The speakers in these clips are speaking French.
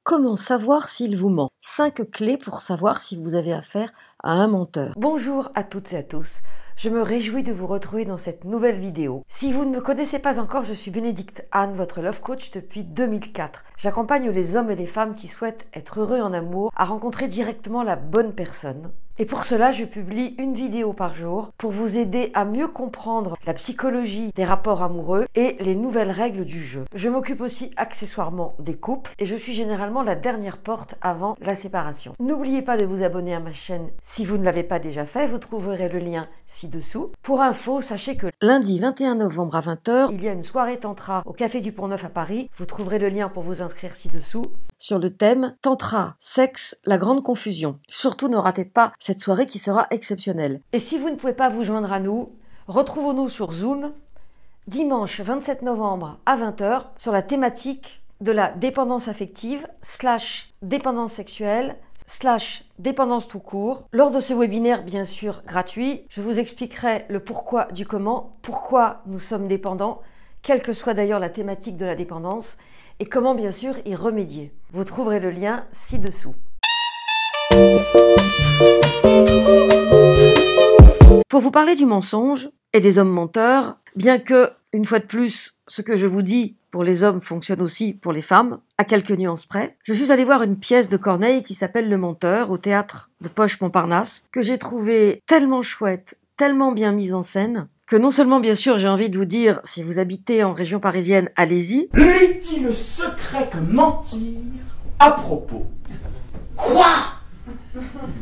Comment savoir s'il vous ment? 5 clés pour savoir si vous avez affaire à un menteur. Bonjour à toutes et à tous. Je me réjouis de vous retrouver dans cette nouvelle vidéo. Si vous ne me connaissez pas encore, je suis Bénédicte Anne, votre love coach depuis 2004. J'accompagne les hommes et les femmes qui souhaitent être heureux en amour à rencontrer directement la bonne personne. Et pour cela, je publie une vidéo par jour pour vous aider à mieux comprendre la psychologie des rapports amoureux et les nouvelles règles du jeu. Je m'occupe aussi accessoirement des couples et je suis généralement la dernière porte avant la séparation. N'oubliez pas de vous abonner à ma chaîne si vous ne l'avez pas déjà fait, vous trouverez le lien ci-dessous. Pour info, sachez que lundi 21 novembre à 20 h, il y a une soirée tantra au Café du Pont-Neuf à Paris. Vous trouverez le lien pour vous inscrire ci-dessous sur le thème Tantra, sexe, la grande confusion. Surtout ne ratez pas cette soirée qui sera exceptionnelle. Et si vous ne pouvez pas vous joindre à nous, retrouvons-nous sur Zoom dimanche 27 novembre à 20 h sur la thématique de la dépendance affective / dépendance sexuelle / dépendance tout court. Lors de ce webinaire, bien sûr gratuit, je vous expliquerai le pourquoi du comment, pourquoi nous sommes dépendants, quelle que soit d'ailleurs la thématique de la dépendance, et comment bien sûr y remédier. Vous trouverez le lien ci-dessous. Pour vous parler du mensonge et des hommes menteurs, bien que, une fois de plus, ce que je vous dis pour les hommes fonctionne aussi pour les femmes, à quelques nuances près, je suis allée voir une pièce de Corneille qui s'appelle Le Menteur au théâtre de Poche-Montparnasse, que j'ai trouvé tellement chouette, tellement bien mise en scène, que non seulement, bien sûr, j'ai envie de vous dire, si vous habitez en région parisienne, allez-y. L'est-il secret que mentir à propos? Quoi?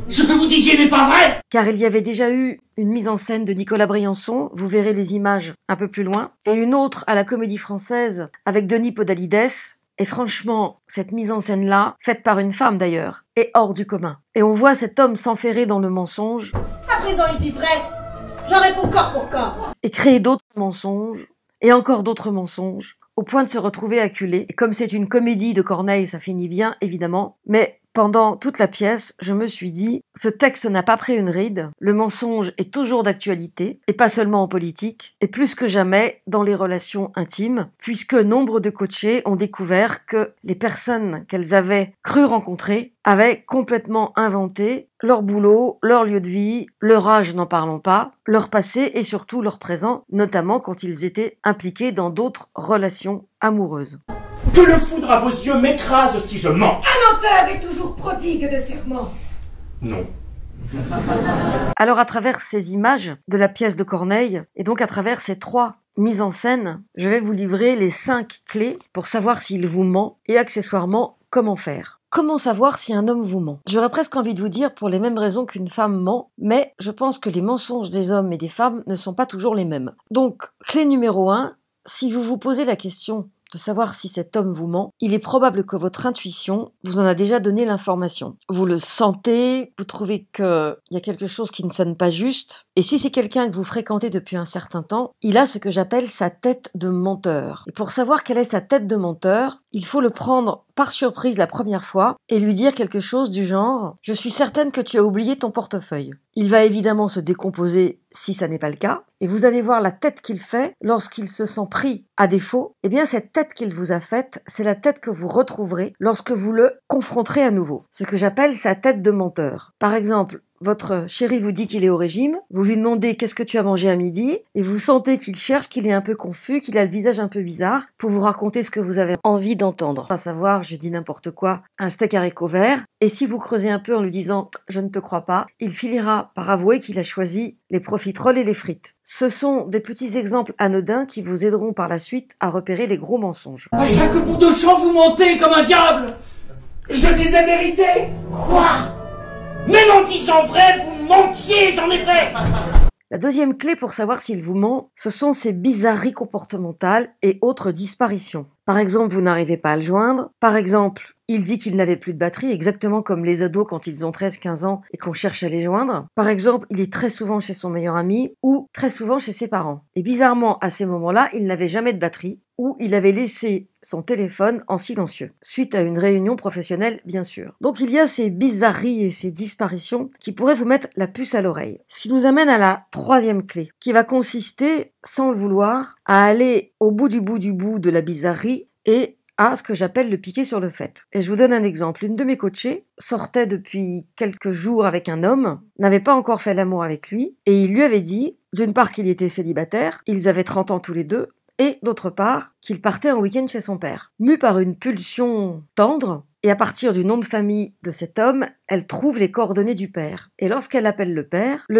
Ce que vous disiez n'est pas vrai? Car il y avait déjà eu une mise en scène de Nicolas Briançon, vous verrez les images un peu plus loin, et une autre à la Comédie Française avec Denis Podalides. Et franchement, cette mise en scène-là, faite par une femme d'ailleurs, est hors du commun. Et on voit cet homme s'enferrer dans le mensonge. À présent, il dit vrai. J'en réponds corps pour corps. Et créer d'autres mensonges, et encore d'autres mensonges, au point de se retrouver acculé. Et comme c'est une comédie de Corneille, ça finit bien, évidemment. Mais pendant toute la pièce, je me suis dit, ce texte n'a pas pris une ride, le mensonge est toujours d'actualité, et pas seulement en politique, et plus que jamais dans les relations intimes, puisque nombre de coachés ont découvert que les personnes qu'elles avaient cru rencontrer avaient complètement inventé leur boulot, leur lieu de vie, leur âge n'en parlons pas, leur passé et surtout leur présent, notamment quand ils étaient impliqués dans d'autres relations amoureuses. Que le foudre à vos yeux m'écrase si je mens. Un menteur est toujours prodigue de serments. Non. Alors à travers ces images de la pièce de Corneille, et donc à travers ces 3 mises en scène, je vais vous livrer les 5 clés pour savoir s'il vous ment et accessoirement comment faire. Comment savoir si un homme vous ment? J'aurais presque envie de vous dire pour les mêmes raisons qu'une femme ment, mais je pense que les mensonges des hommes et des femmes ne sont pas toujours les mêmes. Donc, clé numéro 1, si vous vous posez la question de savoir si cet homme vous ment, il est probable que votre intuition vous en a déjà donné l'information. Vous le sentez, vous trouvez qu'il y a quelque chose qui ne sonne pas juste, et si c'est quelqu'un que vous fréquentez depuis un certain temps, il a ce que j'appelle sa tête de menteur. Et pour savoir quelle est sa tête de menteur, il faut le prendre par surprise la première fois et lui dire quelque chose du genre « Je suis certaine que tu as oublié ton portefeuille ». Il va évidemment se décomposer si ça n'est pas le cas, et vous allez voir la tête qu'il fait lorsqu'il se sent pris à défaut. Eh bien, cette tête qu'il vous a faite, c'est la tête que vous retrouverez lorsque vous le confronterez à nouveau. Ce que j'appelle sa tête de menteur. Par exemple, votre chéri vous dit qu'il est au régime, vous lui demandez qu'est-ce que tu as mangé à midi, et vous sentez qu'il cherche, qu'il est un peu confus, qu'il a le visage un peu bizarre, pour vous raconter ce que vous avez envie d'entendre. À savoir, je dis n'importe quoi, un steak haricots verts, et si vous creusez un peu en lui disant « je ne te crois pas », il finira par avouer qu'il a choisi les profiteroles et les frites. Ce sont des petits exemples anodins qui vous aideront par la suite à repérer les gros mensonges. À chaque bout de champ, vous mentez comme un diable. Je disais vérité. Quoi? Même en disant vrai, vous mentiez en effet. La deuxième clé pour savoir s'il vous ment, ce sont ses bizarreries comportementales et autres disparitions. Par exemple, vous n'arrivez pas à le joindre. Par exemple, il dit qu'il n'avait plus de batterie, exactement comme les ados quand ils ont 13-15 ans et qu'on cherche à les joindre. Par exemple, il est très souvent chez son meilleur ami ou très souvent chez ses parents. Et bizarrement, à ces moments-là, il n'avait jamais de batterie ou il avait laissé son téléphone en silencieux, suite à une réunion professionnelle, bien sûr. Donc il y a ces bizarreries et ces disparitions qui pourraient vous mettre la puce à l'oreille. Ce qui nous amène à la troisième clé, qui va consister, sans le vouloir, à aller au bout du bout de la bizarrerie et à ce que j'appelle le piquer sur le fait. Et je vous donne un exemple. Une de mes coachées sortait depuis quelques jours avec un homme, n'avait pas encore fait l'amour avec lui, et il lui avait dit, d'une part qu'il était célibataire, ils avaient 30 ans tous les deux, et d'autre part qu'il partait un week-end chez son père. Mue par une pulsion tendre, et à partir du nom de famille de cet homme, elle trouve les coordonnées du père. Et lorsqu'elle appelle le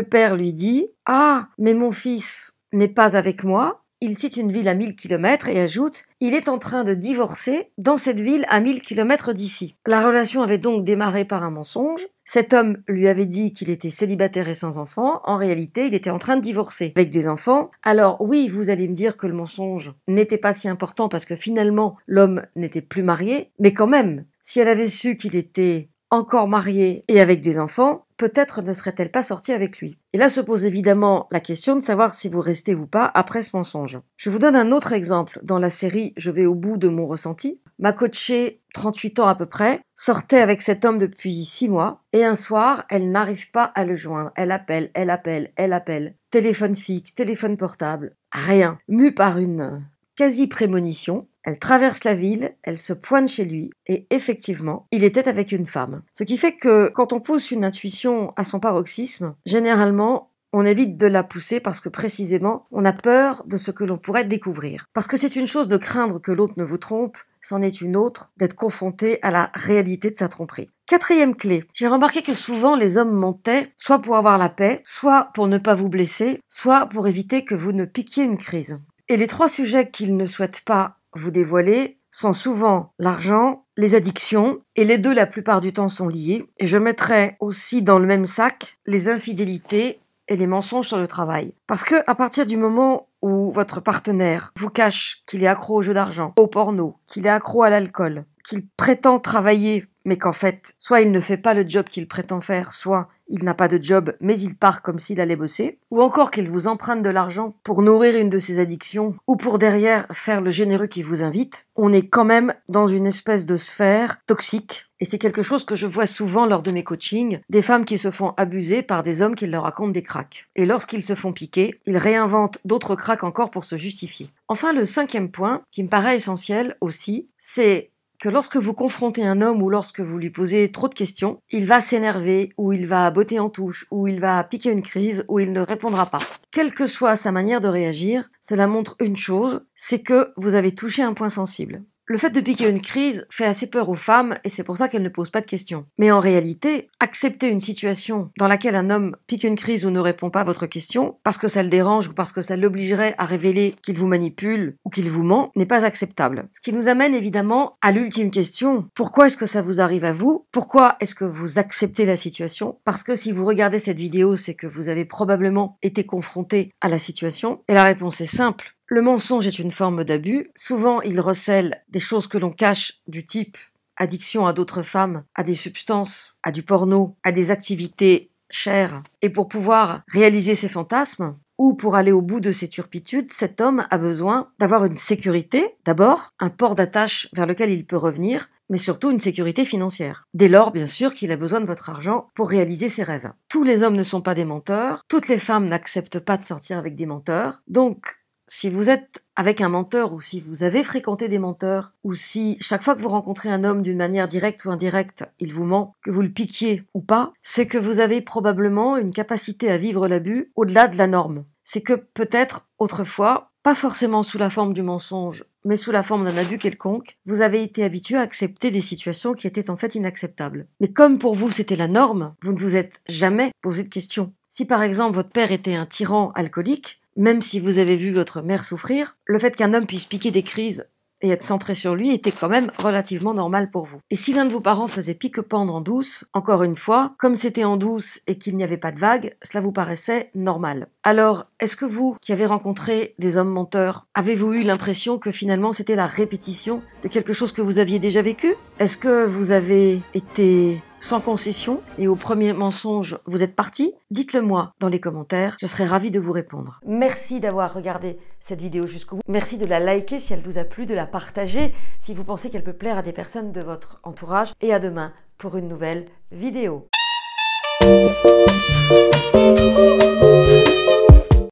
père lui dit « Ah, mais mon fils n'est pas avec moi », il cite une ville à 1000 km et ajoute « Il est en train de divorcer dans cette ville à 1000 km d'ici ». La relation avait donc démarré par un mensonge. Cet homme lui avait dit qu'il était célibataire et sans enfant. En réalité, il était en train de divorcer avec des enfants. Alors oui, vous allez me dire que le mensonge n'était pas si important parce que finalement, l'homme n'était plus marié. Mais quand même, si elle avait su qu'il était encore marié et avec des enfants, peut-être ne serait-elle pas sortie avec lui. Et là se pose évidemment la question de savoir si vous restez ou pas après ce mensonge. Je vous donne un autre exemple dans la série « Je vais au bout de mon ressenti ». Ma coachée, 38 ans à peu près, sortait avec cet homme depuis 6 mois et un soir, elle n'arrive pas à le joindre. Elle appelle. Téléphone fixe, téléphone portable, rien. Mue par une quasi-prémonition, elle traverse la ville, elle se pointe chez lui et effectivement, il était avec une femme. Ce qui fait que quand on pousse une intuition à son paroxysme, généralement, on évite de la pousser parce que précisément, on a peur de ce que l'on pourrait découvrir. Parce que c'est une chose de craindre que l'autre ne vous trompe, c'en est une autre d'être confronté à la réalité de sa tromperie. 4e clé. J'ai remarqué que souvent les hommes mentaient, soit pour avoir la paix, soit pour ne pas vous blesser, soit pour éviter que vous ne piquiez une crise. Et les 3 sujets qu'ils ne souhaitent pas vous dévoiler sont souvent l'argent, les addictions, et les 2 la plupart du temps sont liés. Et je mettrai aussi dans le même sac les infidélités et les mensonges sur le travail. Parce que à partir du moment où votre partenaire vous cache qu'il est accro au jeu d'argent, au porno, qu'il est accro à l'alcool, qu'il prétend travailler, mais qu'en fait, soit il ne fait pas le job qu'il prétend faire, soit il n'a pas de job, mais il part comme s'il allait bosser, ou encore qu'il vous emprunte de l'argent pour nourrir une de ses addictions, ou pour derrière faire le généreux qui vous invite, on est quand même dans une espèce de sphère toxique. Et c'est quelque chose que je vois souvent lors de mes coachings, des femmes qui se font abuser par des hommes qui leur racontent des cracks. Et lorsqu'ils se font piquer, ils réinventent d'autres cracks encore pour se justifier. Enfin, le 5e point, qui me paraît essentiel aussi, c'est que lorsque vous confrontez un homme ou lorsque vous lui posez trop de questions, il va s'énerver, ou il va botter en touche, ou il va piquer une crise, ou il ne répondra pas. Quelle que soit sa manière de réagir, cela montre une chose, c'est que vous avez touché un point sensible. Le fait de piquer une crise fait assez peur aux femmes et c'est pour ça qu'elles ne posent pas de questions. Mais en réalité, accepter une situation dans laquelle un homme pique une crise ou ne répond pas à votre question, parce que ça le dérange ou parce que ça l'obligerait à révéler qu'il vous manipule ou qu'il vous ment, n'est pas acceptable. Ce qui nous amène évidemment à l'ultime question. Pourquoi est-ce que ça vous arrive à vous? Pourquoi est-ce que vous acceptez la situation? Parce que si vous regardez cette vidéo, c'est que vous avez probablement été confronté à la situation. Et la réponse est simple. Le mensonge est une forme d'abus. Souvent, il recèle des choses que l'on cache du type addiction à d'autres femmes, à des substances, à du porno, à des activités chères. Et pour pouvoir réaliser ses fantasmes, ou pour aller au bout de ses turpitudes, cet homme a besoin d'avoir une sécurité, d'abord, un port d'attache vers lequel il peut revenir, mais surtout une sécurité financière. Dès lors, bien sûr, qu'il a besoin de votre argent pour réaliser ses rêves. Tous les hommes ne sont pas des menteurs, toutes les femmes n'acceptent pas de sortir avec des menteurs, donc si vous êtes avec un menteur ou si vous avez fréquenté des menteurs ou si chaque fois que vous rencontrez un homme d'une manière directe ou indirecte, il vous ment, que vous le piquiez ou pas, c'est que vous avez probablement une capacité à vivre l'abus au-delà de la norme. C'est que peut-être autrefois, pas forcément sous la forme du mensonge, mais sous la forme d'un abus quelconque, vous avez été habitué à accepter des situations qui étaient en fait inacceptables. Mais comme pour vous c'était la norme, vous ne vous êtes jamais posé de questions. Si par exemple votre père était un tyran alcoolique, même si vous avez vu votre mère souffrir, le fait qu'un homme puisse piquer des crises et être centré sur lui était quand même relativement normal pour vous. Et si l'un de vos parents faisait pique-pendre en douce, encore une fois, comme c'était en douce et qu'il n'y avait pas de vagues, cela vous paraissait normal. Alors, est-ce que vous, qui avez rencontré des hommes menteurs, avez-vous eu l'impression que finalement c'était la répétition de quelque chose que vous aviez déjà vécu? Est-ce que vous avez été sans concession et au premier mensonge vous êtes parti? Dites-le moi dans les commentaires, je serai ravie de vous répondre. Merci d'avoir regardé cette vidéo jusqu'au bout. Merci de la liker si elle vous a plu, de la partager si vous pensez qu'elle peut plaire à des personnes de votre entourage. Et à demain pour une nouvelle vidéo.